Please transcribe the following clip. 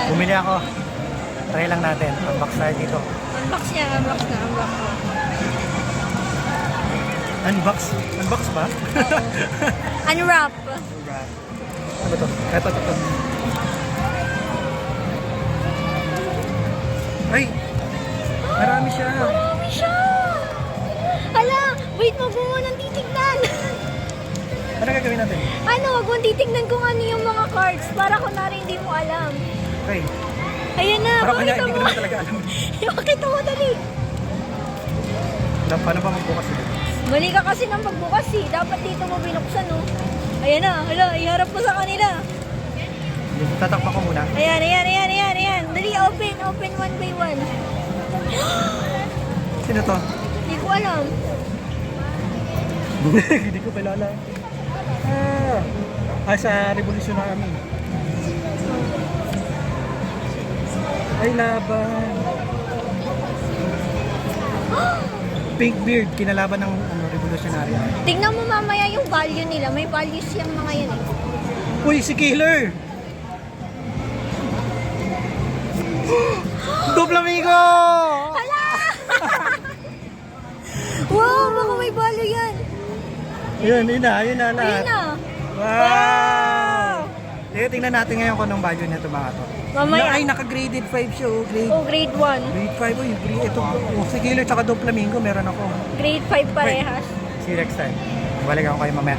Bumili ako. Try lang natin. Unbox tayo dito. Unbox niya, unbox na, unbox ko. Unbox? Unbox ba? Unwrap. Ano to? Ito. Ay! Marami siya. Marami siya! Hala, wait, wag mo munang titignan. Ano gagawin natin? Ano, wag mong titignan kung ano yung mga cards para kunwari hindi mo alam. Okay. Ayan na, Para kanya pakita hindi ko mo. naman talaga alam. Pakita mo, dali. Paano ba magbukas ito? Mali ka kasi ng pagbukas eh. Dapat dito mo binuksan, oh. Ayan na, hala, iharap mo sa kanila. Tatakpan ko muna. Ayan. Dali, open one by one. Sino to? Hindi ko alam. Hindi ko kilala. Sa Revolution Army. Ay, laban. Pink Beard, kinalaban ng Revolutionary Army. Tingnan mo mamaya yung value nila. May values yung mga yan eh. Uy, si Killer! Duplamego! Hala! Wow, baka may value yan. Yun na lahat. Ayun na. Wow! Tingnan natin ngayon kung anong value nito mga to. Mamaya. Ay, naka-graded 5 siya. Oh, grade 1. Grade 5, uy. Ito, si Killer tsaka Duplamego, meron ako. Grade 5 parehas. See you next time. Balik ako kayo mamaya.